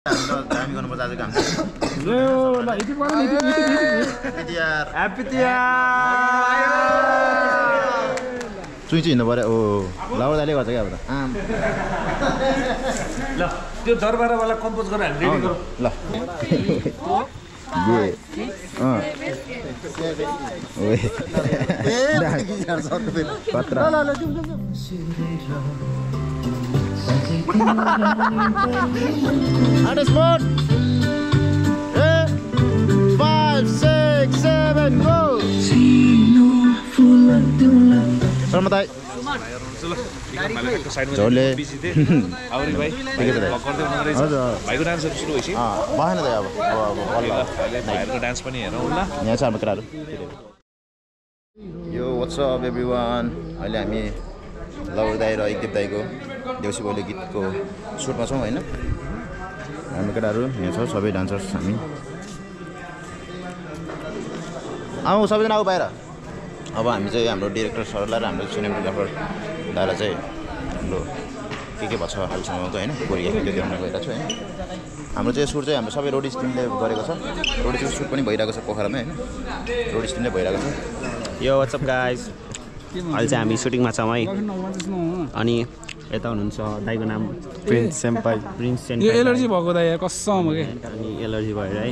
हामी गर्नुपर्छ आजको काम चुइची हिँड्नु पऱ्यो ओ लाउदाले गर्छ क्या अब त ल त्यो दरबारवाला कम्पोज गरेर हामी रेडी गरौँ ल On the spot. 5, 6, 7, go. Selamat Jole. Auri भाइ गर्दै हुनुहुँदै छ भाइको डान्सहरु सुरु भइसक्यो भएन त अब भाइहरुको डान्स पनि हेरौँ ल यहाँ छ हाम्रो केटाहरु यो व्हाट्स अप एभ्रीवान अहिले हामी लवर दाइ र एकदेव दाइको देउसी भैलो गीतको सुटमा छौँ हैन हामी केटाहरु यहाँ छ सबै डान्सर्स हामी आऊ सबैजना आऊ बाहिर अब हामी चाहिँ हाम्रो डाइरेक्टर सरलाई र हाम्रो सिनेमाटोग्राफर दाइलाई चाहिँ हाम्रो के भन्छ अहिलेसम्मको हैन कोरिया त्यो देखाउन गइरहेको छु हैन हाम्रो चाहिँ सुट चाहिँ हाम्रो सबै रोडिस टिमले गरेको छ रोडिसको सुट पनि भइरहेको छ पोखरामा हैन रोडिस टिमले भइरहेको छ यो व्हाट्स अप गाइस अहिले चाहिँ हामी सुटिङमा छौँ है अनि यता हुनुहुन्छ दाइको नाम प्रिन्स सेम्पाई यो एलर्जी भएको दाइ कसम हो के अनि एलर्जी भएर है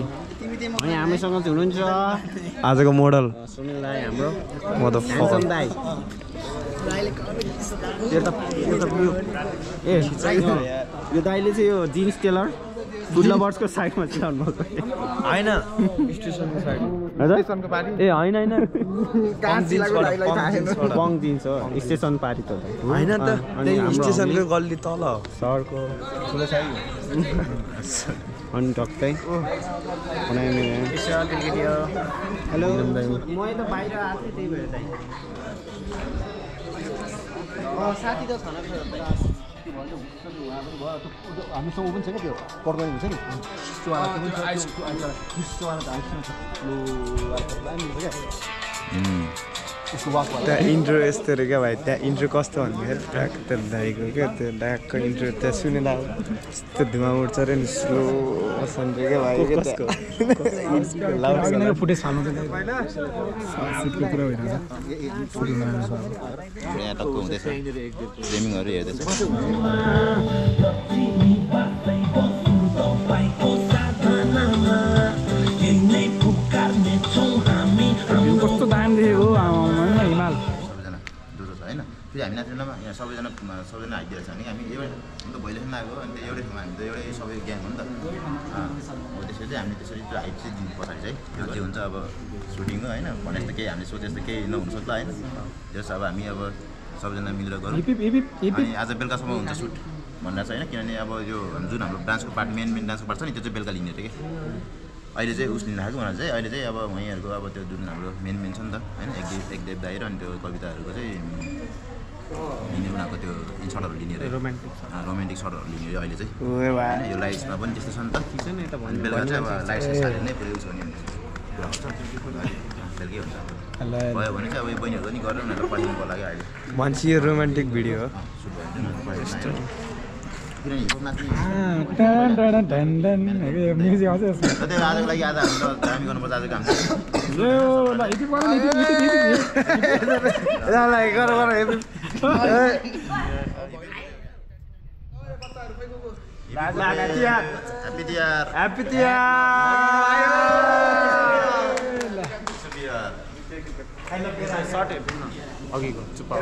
अनि हामीसँग चाहिँ हुनुहुन्छ आजको मोडल सुनिल दाइ हाम्रो म त ह्यान्डसम दाइ यो दाइले चाहिँ यो जिन्स टेलर फुडलभर्सको साइडमा चलाउनु भएको हैन स्टेसनको साइड स्टेसनको पारी ए हैन बङ जिन्स हो स्टेसन पारी त हैन त स्टेसनको गल्ली तल सरको ठुलो साइड अनि टक्कै हेलो म त बाहिर आएको थिएँ त्यही भएर दाइ साथी त छैन हामीसँग पनि छ क्या त्यो पर्दैन हुन्छ नि त्यहाँ इन्ट्रो यस्तो रे क्या भाइ त्यहाँ इन्ट्रो कस्तो भन्दाखेरि ट्र्याक त्यो दाइको क्या त्यो ड्याकको इन्ट्रो त्यहाँ सुनेर यस्तो धुवा उठ्छ रे नि स्लो सन रे क्या भाइ फुटेज फाल्नु सुटको पुरा भइरहेको यहाँ टक्क हुँदैछ गेमिङहरू हेर्दैछ कस्तो दाम देखेको हिमाल सबैजना दुधो छ होइन फेरि हामी नाच्नेमा यहाँ सबैजना हाइदिएर छ भने हामी एउटै त भैलो खेल्न आएको अनि एउटै ठाउँमा हामी त एउटै सबै ग्याङ हो नि त हो त्यसरी चाहिँ हामीले त्यसरी त्यो हाइट चाहिँ दिनु पछाडि चाहिँ त्यो चाहिँ हुन्छ अब सुटिङ हो होइन भने जस्तो केही हामीले सोचे जस्तो केही नहुनसक्ला होइन त्यस अब हामी अब सबैजना मिलेर गरौँ अनि आज बेलुकासम्म हुन्छ सुट भनेर चाहिँ होइन किनभने अब यो जुन हाम्रो डान्सको पार्ट मेन डान्सको पार्ट छ नि त्यो चाहिँ बेलुका लिने थियो कि अहिले चाहिँ उस लिन आएको भनेर चाहिँ अहिले चाहिँ अब उहाँहरूको अब त्यो जुन हाम्रो मेन छ नि त होइन एकदेव दाइ र अनि त्यो कविताहरूको चाहिँ लिने उनीहरूको त्यो इन्सर्टहरू लिने अरे रोमान्टिक सर्टहरू लिने अरे अहिले चाहिँ होइन यो लाइट्समा पनि त्यस्तो छ नि त अनि बेलुका चाहिँ अब लाइट्स सारेर नै पुरै छ नि कुरा हुन्छ बेलुकै हुन्छ भयो भने चाहिँ अब यो बहिनीहरू पनि गरेर उनीहरूलाई पठाउनुको लागि अहिले मान्छे यो रोमान्टिक भिडियो हो सुट भयो किनभने हिपहप नाच्ने आजको लागि आज हामी गर्नुपर्छ आजको काम अघिको चुप्पा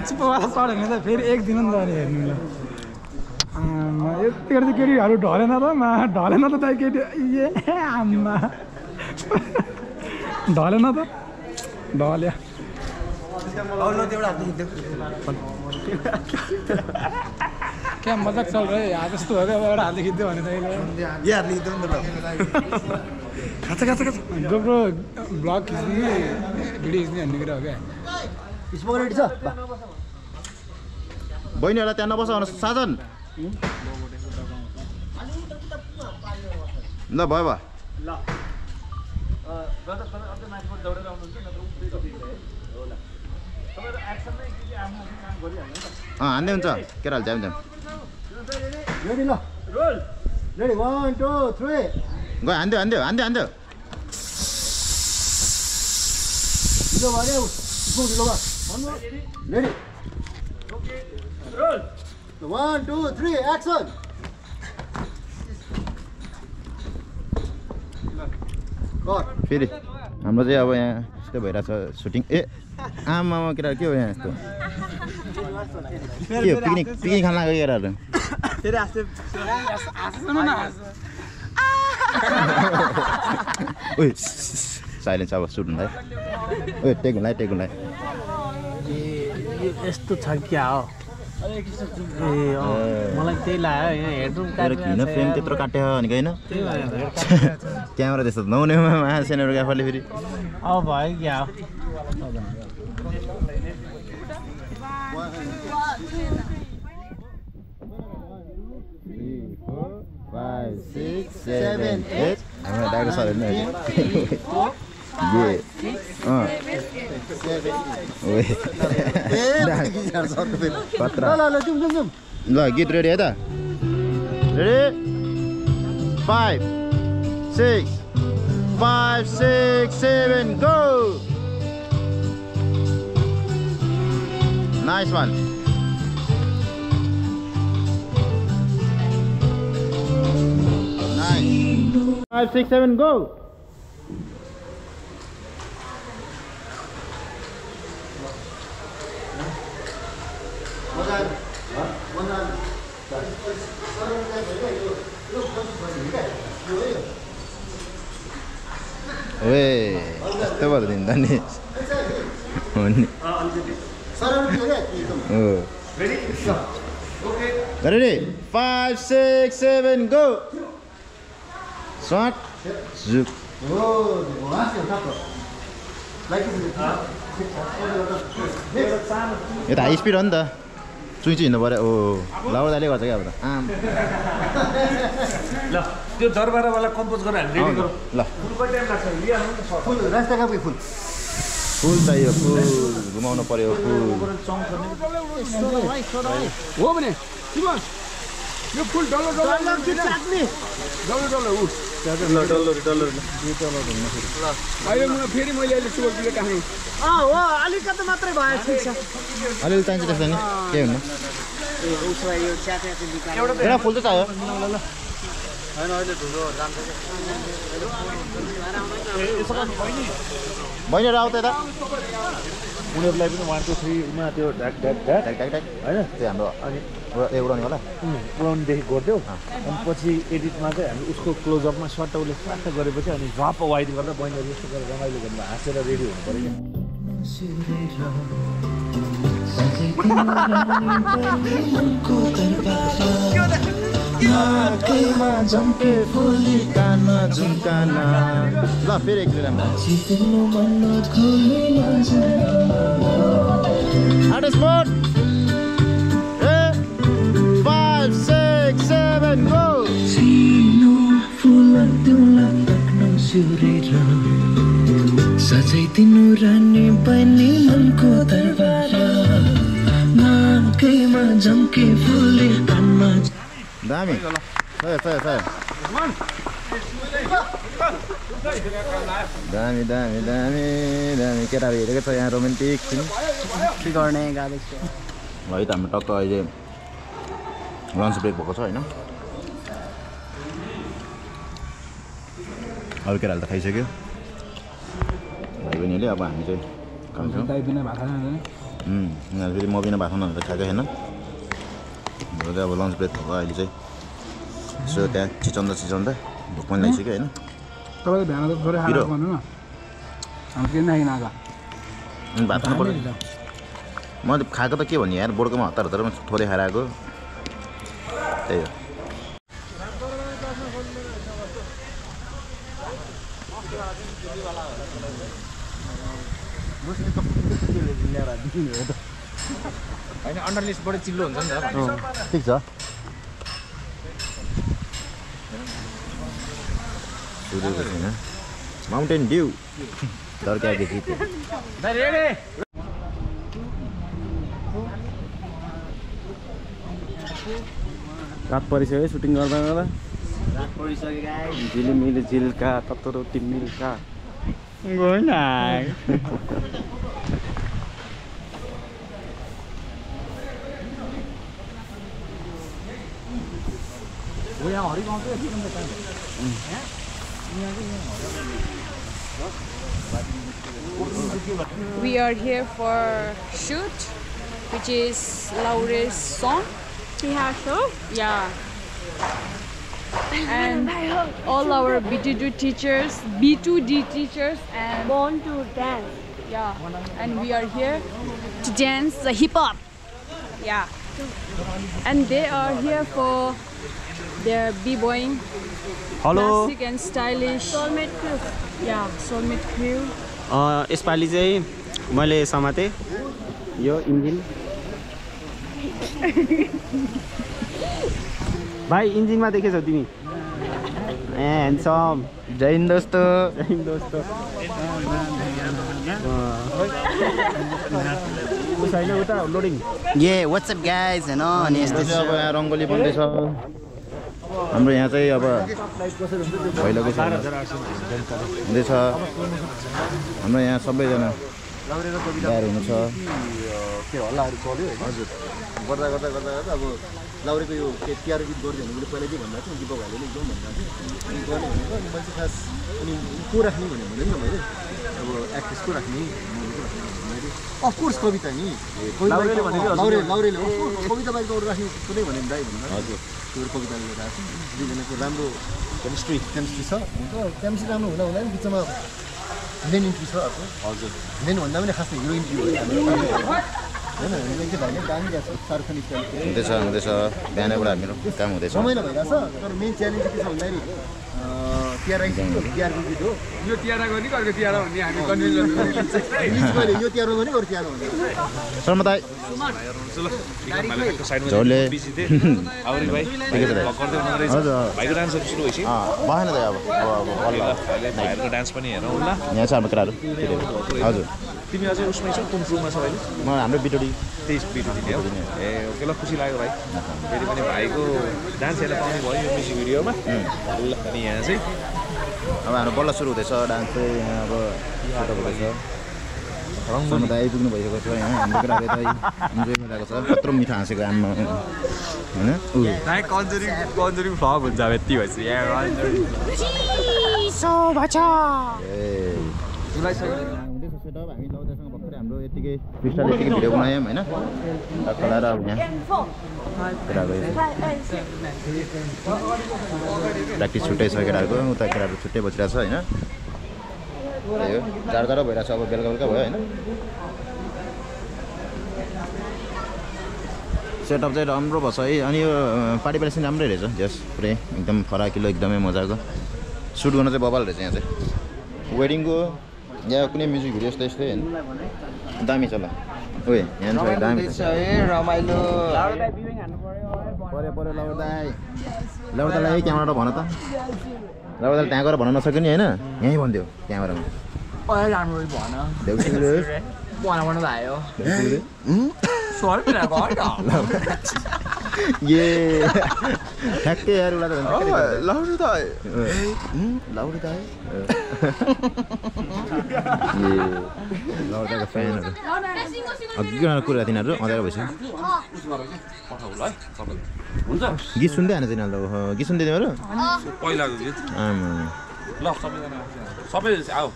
चुप्पावाला सर हेर्नु त फेरि एक दिन नि त हेर्नु ल यतिखेर चाहिँ केटीहरू ढलेन त ढलेन त केटी ए आम्मा ढलेन त ढल्या क्या मजाक चल रह्यो यहाँ जस्तो हो क्या एउटा हातले खिच्यो भने त गोप्रो ब्लग खिच्ने भिडियो खिच्ने भन्ने कुरा हो क्या रेडी छ बहिनीहरूलाई त्यहाँ नबस साधन ल भयो भयो हान्दै हुन्छ केटाहरू चाहिँ हुन्छ Ready, lo. Roll. Ready, 1, 2, 3. Go, ande. Dilo ba, dilo. Dilo ba. One more. Ready. Okay. Roll. 1, 2, 3, action. Got. फेरि हाम्रो चाहिँ अब यहाँ यस्तो भइरहेछ सुटिङ आमा केटाहरू के हो यहाँ यस्तो के हो पिकनिक खान लागेको केटाहरू फेरि आस्ते ओइ साइलेन्स अब सुट हुँदै ओइ टेक हुँदै यस्तो छ क्या हो मलाई त्यही लाग्यो यहाँ हेडरुम किन फ्रेम त्यत्रो काट्यो भनेको होइन क्यामेरा त्यस्तो नहुने सेनोग्राफरले फेरि अब भयो क्या हो 5, 6, 7, 8. हाम्रो डाइनोसर हेर्नु ल गीत रेडी है त ready 5, 6, 7 go nice one nice 5, 6, 7 go Weh, itu baru nih. Ready? 5, 6, 7, go. Shot. Zoom. Itu high speed on dah. Cuci ini baru. Oh, lawan tadi kau cakap apa? ल त्यो दरबारवाला कम्पोज गरेर हामी ready गरौँ ल फुलको time लाग्छ लिया हुन्छ फुल रास्ता कापी फुल फुल चाहियो फुल घुमाउनु पर्यो फुल हो भने सिमन यो फुल डल्लो चाट्ने डल्लो उठ डल्लो अहिले मलाई फेरि मैले अहिले सुगर दिएको कहाँ हो अलिकति मात्रै भयो ठिक छ अलिअलि चाहिन्छ त्यसलाई नि के हुनु एउटा फुल चाहिँ चाहियो बहिनीहरू आउँछ यता उनीहरूलाई पनि 1 2 3 मा त्यो ढाक होइन त्यो हाम्रो अनि उडाउने होला उडाउनेदेखि गरिदेऊ अनि पछि एडिटमा चाहिँ हामी उसको क्लोजअपमा सट्टाउले स्वाट गरेपछि अनि झ्वाप वाइड गर्दा बहिनीहरू यस्तो गरेर रमाइलो गर्नु हाँसेर रेडी हुनु पर्यो ल फेरि एकचोटि स्पोर्ट 5, 6, 7 go सजै दिनु रानी पनि मनको दरबार नाकैमा जम्के फुले कानमा दामी दामी केटाहरू हेरेको छ यहाँ रोमान्टिक सिन के गर्ने गाडी है त हाम्रो टक्क अहिले लन्च ब्रेक भएको छ होइन अरू केटाहरूले त खाइसक्यो भाइ बहिनीले अब हामी चाहिँ खान्छौँ उनीहरू फेरि म बिना भात खानु खाएको छैन हाम्रो चाहिँ अब लन्च ब्रेक भएको अहिले चाहिँ यसो त्यहाँ चिचाउँदा भोक पनि लागिसक्यो होइन भात खानु पर्यो म खाएको त के भन्ने यार बोर्डकोमा हतारमा थोरै खाएर आएको त्यही हो होइन अन्डरलिस्ट बढी चिल्लो हुन्छ नि त ठिक छ सुरेको छैन माउन्टेन ड्यू तर्काएपछि रात परिसक्यो सुटिङ गर्दा गर्दा रात परिसक्यो गाइस झिलिमिली झिल्का तत्तो टिमिल्का गएन We are here for shoot, which is Laure's song. Yeah. And all our B2D teachers and Born to dance. yeah, and we are here to dance the hip hop. Yeah. And they are here for their b-boying, classic and stylish. Soulmate crew. Yeah, soulmate crew. यसपालि चाहिँ मैले समातेँ यो engine भाइ इन्जिनमा देखेछौ तिमी ए handsome जय हिन्द दोस्तो छैन उता loading what's up guys हैन अनि यस्तो चाहिँ अब यहाँ रङ्गोली बन्दैछ हाम्रो यहाँ चाहिँ अब भैलोको हुँदैछ हाम्रो यहाँ सबैजना तयार हुनु छ के हल्लाहरू चल्यो हजुर गर्दा गर्दा गर्दा गर्दा अब लाउरेको यो तिहार गीत गर्दै भने मैले पहिला के भन्दा थिएँ दिपक भाइले एकदम भन्दा थिएँ गर्ने भनेको अनि मैले खास अनि को राख्ने भनेको नि त मैले अब एक्ट्रेस को राख्ने अफकोर्स कविता नि लाउरेले कविता बाहेक अरू राख्ने कुनै भने दाइ भन्नु हजुर त्यो कविताले लिएर आएको दुईजनाको राम्रो केमिस्ट्री छ केमिस्ट्री राम्रो हुँदा हुँदा बिचमा मेन इन्ट्री छ अर्को हजुर मेन भन्दा पनि खासमा हिरो इन्ट्री हो होइन हामीले भाइले गानी गएको छ शाहरुख खान स्टाइल हुँदैछ बिहानैबाट हाम्रो काम हुँदैछ रमाइलो भइरहेछ तर मेन च्यालेन्ज चाहिँ के छ भन्दाखेरि तिहार गीत हो यो तिहार गर्ने अर्को तिहार भन्ने हामी कन्फ्युजन यो तिहार गर्ने अरू तिहार भन्ने शर्मदाई झोले भाइको डान्सहरू सुरु भएपछि भएन त अब भाइहरूको डान्स पनि हेरौँ ल यहाँ छ हाम्रो केटाहरू हजुर तिमी अझै उसमै छौ कुन क्रुमा छ अहिले म हाम्रो बिटोडी त्यही बिटोडी हो ए ओके ल खुसी लाग्यो भाइ फेरि पनि भाइको डान्स हेर्न पाउने भयो यो म्युजिक भिडियोमा ल अनि यहाँ चाहिँ अब हाम्रो बल्ल सुरु हुँदैछ डान्स चाहिँ यहाँ अब सेटअप हुँदैछ रङमा त आइपुग्नु भइसकेको छ यहाँ हाम्रो केटाले त इन्जोय गरिरहेको छ कत्रो मिठो हाँसेको आमा होइन कन्जरिङ फ्लप हुन्छ अब यति भएपछि हुँदैछ सेटअप हामी लाउँदैसँग भर्खरै हाम्रो यतिकै क्रिस्टल यतिकै भिडियो बनायौँ होइन टक्कलाएर अब यहाँ केटाहरूको प्र्याक्टिस छुट्टै छ केटाहरूको उता केटाहरू छुट्टै बसिरहेको छ होइन त्यही हो जाडो भइरहेको छ अब बेलुका बेलुका भयो होइन सेटअप चाहिँ राम्रो भएको छ है अनि यो पार्टी प्लेस पनि राम्रै रहेछ जस पुरै एकदम फराकिलो एकदमै मजाको सुट गर्नु चाहिँ बबाल रहेछ यहाँ चाहिँ वेडिङको या कुनै म्युजिक भिडियो यस्तै यस्तै होइन दामी छ ल ओए यहाँ दामी छ रमाइलो पऱ्यो लाउदालाई क्यामेरा भन त लाउदाले त्यहाँ गएर भन्न नसक्यो नि होइन यहीँ भनिदियो क्यामेरामा ठ्याक्कै यार लाउडाको फ्यानहरू अघि कुरा तिनीहरू अँध्यारो भइसक्यो गीत सुन्दै हाने तिनीहरू गीत सुन्दै तिमीहरू पहिलाको गीत आमा ल सबैजना सबै आऊ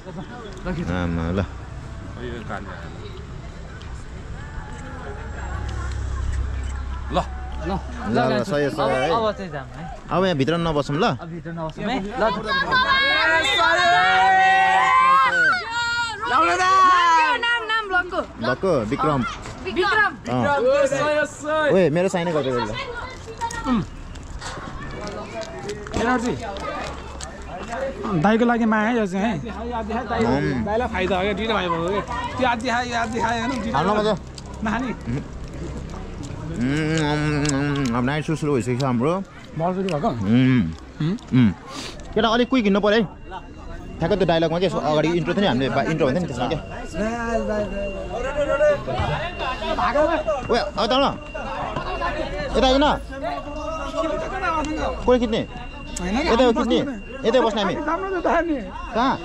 आमा ल ल सही छ है अब यहाँ भित्र नबसौँ ल भएको विक्रम ओए मेरो साइनै गर्दै ल दाइको लागि माया यो चाहिँ दाइलाई फाइदा हो क्या दुईटा भाइ भयो कि त्यो आधी खायो आधी खायो होइन नखाने अब नाइट सु सुरु भइसकेको छ हाम्रो बल सुरु भएको केटा अलिक क्विक हिँड्नु पऱ्यो है ठ्याक्कै त्यो डाइलगमा के अगाडि इन्ट्रो थियो नि हामीले इन्ट्रो भन्थ्यो नि त्यसमा क्या ओ यता न यता आइज न कोही खिच्ने यता खिच्ने यतै बस्ने हामी कहाँ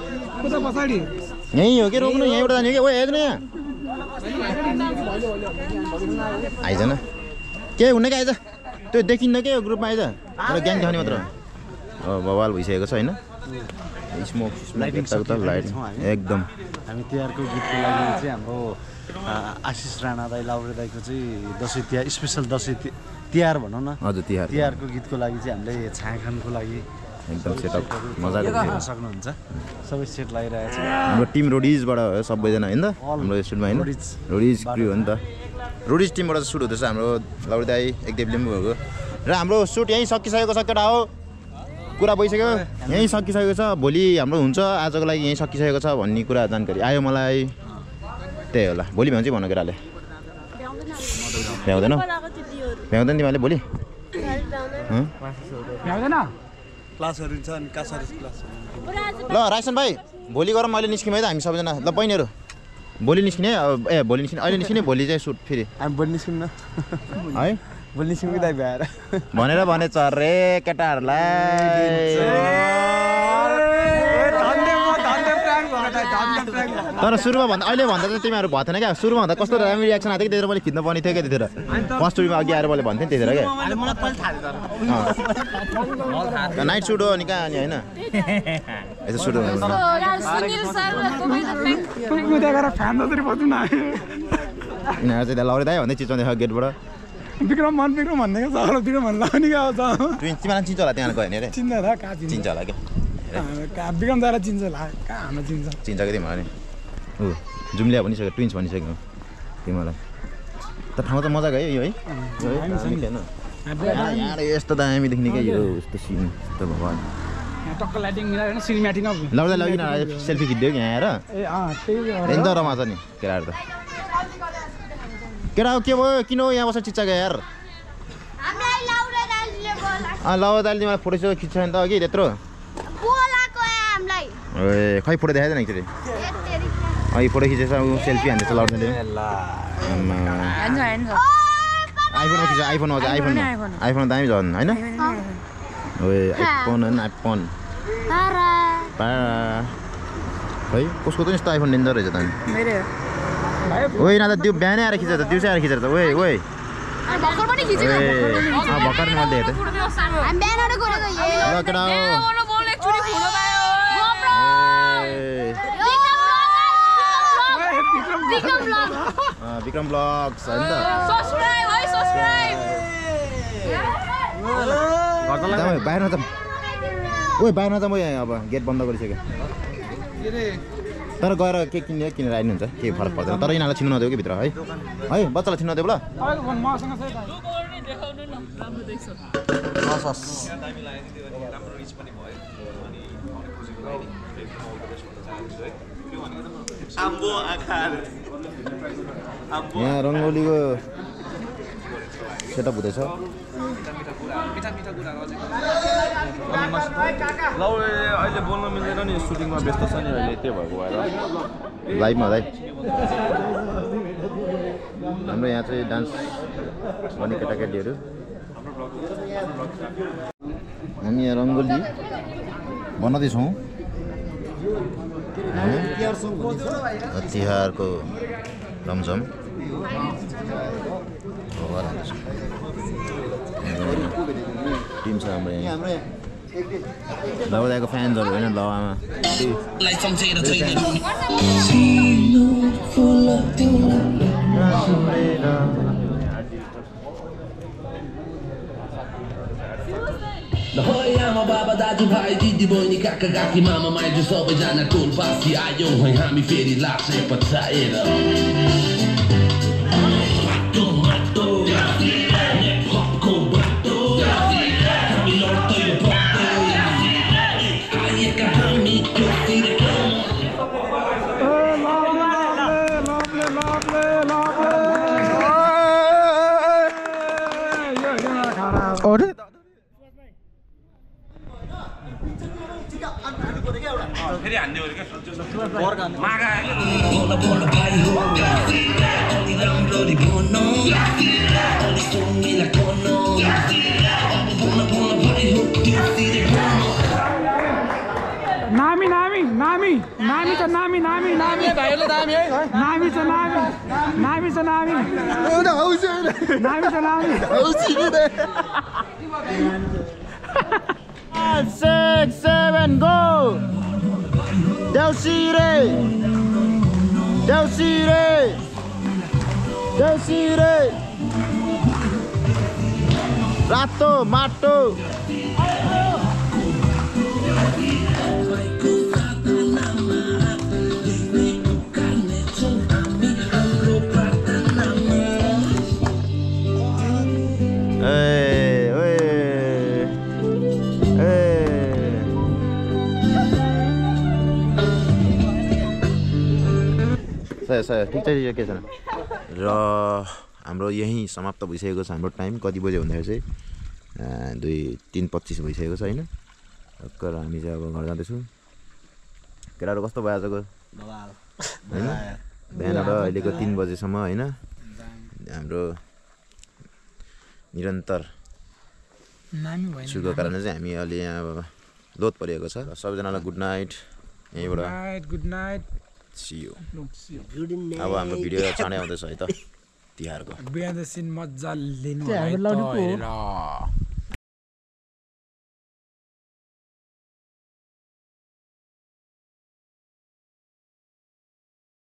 यहीँ हो कि रोक्नु यहीँबाट जाने कि ओ हेर्नु यहाँ आइज न के हुन्न कि आइज त्यो देखिन्न के ग्रुपमा आइज एउटा ग्याङ देखाउने मात्र बवाल भइसकेको छ होइन स्मोक लाइट एकदम हामी तिहारको गीतको लागि चाहिँ हाम्रो आशिष राणा दाई लाउरे दाईको चाहिँ दसैँ तिहार स्पेसल दसैँ तिहार भनौँ न हजुर तिहारको गीतको लागि चाहिँ हामीले छायाखानको लागि एकदम सेटअप मजाको देख्न सक्नुहुन्छ सबै सेट लगाइरहेको छ हाम्रो टिम रोडिजबाट हो सबैजना होइन हाम्रो सुटमा होइन रोडिज क्रू हो नि त रोडिज टिमबाट सुट हुँदैछ हाम्रो लाउरे दाई एकदेव लिम्बू भएको र हाम्रो सुट यहीँ सकिसकेको छ केटा हो कुरा भइसक्यो यहीँ सकिसकेको छ भोलि हाम्रो हुन्छ आजको लागि यहीँ सकिसकेको छ भन्ने कुरा जानकारी आयो मलाई त्यही होला भोलि भ्याउँछ भन केटाले भ्याउँदैनौ भ्याउँदैन तिमीहरूले भोलि क्लासहरू छ अनि क्लास ल राइसन भाइ भोलि गरौँ मैले निस्किनु है त हामी सबैजना ल बहिनीहरू भोलि निस्किने भोलि निस्किने अहिले निस्किने भोलि चाहिँ सुट फेरि हामी भोलि निस्किउँ न है भोलि निस्किउँ दाइ भ्याएर भनेर भने चर्रे केटाहरूलाई तर सुरुमा भन्दा अहिले भन्दा चाहिँ तिमीहरू भएन क्या सुरुमा भन्दा कस्तो राम्रो रियाक्सन आएको थियो त्यतिखेर मैले खिच्न पर्ने थियो क्या त्यतिखेर फर्स्ट टुरमा अघि आएर मैले भन्थेँ त्यतिखेर क्या नाइट सुट हो अनि कहाँ अनि होइन यसो सुट यिनीहरू चाहिँ लाउरे दाइ भन्दै चिचाउँदै गेटबाट विक्रम भन्दै तिमीलाई चिन्छ होला त्यहाँ गयो भने अरे चिन्छ होला क्या विक्रम दाइलाई चिन्छ होला कहाँ हाम्रो चिन्छ चिन्छ कि तिमीलाई नि ऊ जुम्लिया भनिसक्यो ट्विन्स भनिसक्यो तिमीलाई त ठाउँ त मजाको है यो है यहाँ यस्तो दामी देख्ने क्या यो यस्तो सिन त भगवान् टक्क लाइटिङ मिलाएर सिनेम्याटिकमा लाउँदै लगिन सेल्फी खिच्दियो कि यहाँ आएर एकदम रमाछ नि केटाहरू त केटा के भयो किन हो यहाँ बस्छ चिच्चाको यार लाउरे दाइले तिमीलाई फोटो खिच्छ नि त अघि त्यत्रो ए खै फोटो देखाइदिएन एकचोटि अघि फोटो खिचेछ सेल्फी हान्दैछ लाउरेले आइफोनमा खिच्छ आइफोनमा आइफोन दामी झन् होइन आइफोन खै कसको त यस्तो आइफोन डेन्जर रहेछ त ओइ न त त्यो बिहानै आएर खिचेर त दिउँसै आएर खिचेर त ओइ भर्खर नि मैले देखेँ त विक्रम ब्लग्स होइन त बाहिरमा त बाहिरमा त म अब गेट बन्द गरिसकेँ तर गएर के किनेर आइनुहुन्छ केही फरक पर्दैन तर यिनीहरूलाई छिन्नु नदेऊ कि भित्र है बच्चालाई छिन्नु नदेऊ ल यहाँ रङ्गोलीको सेटअप हुँदैछ लाउरे अहिले बोल्न मिल्दैन नि सुटिङमा व्यस्त छ नि अहिले त्यो भएको भएर लाइभमा है हाम्रो यहाँ चाहिँ डान्स गर्ने केटाकेटीहरू हामी यहाँ रङ्गोली बनाउँदैछौँ तिहारको रमझम टिम छ हाम्रो यहाँ लाउरेको फ्यान्सहरू होइन लावामा आमा बाबा दाजुभाइ दिदी बहिनी काका काकी मामा माइजू सबैजना टोल पासी आयौँ है हामी फेरि लाग्छ पछाएर फेरि हान्ने हो क्या नामी नामी नामी भाइले नामी है नामी छ नामी नामी छ नामी ओदा हौसी नामी छ नामी हौसी के 6 7 go Del Sire Rato Mato ठिक छ के छैन र हाम्रो यहीँ समाप्त भइसकेको छ हाम्रो टाइम कति बज्यो भन्दाखेरि चाहिँ 2:03:25 भइसकेको छ होइन टक्कर हामी चाहिँ अब घर जाँदैछौँ केटाहरू कस्तो भयो आजको होइन बिहानबाट अहिलेको 3 बजेसम्म होइन हाम्रो निरन्तर सुको कारणले चाहिँ हामी अहिले यहाँ लोड परिएको छ सबैजनालाई गुड नाइट यहीँबाट गुड नाइट See you. अब हाम्रो भिडियो चाँडै आउँदैछ है त तिहारको बिहान सिन मजा लिनु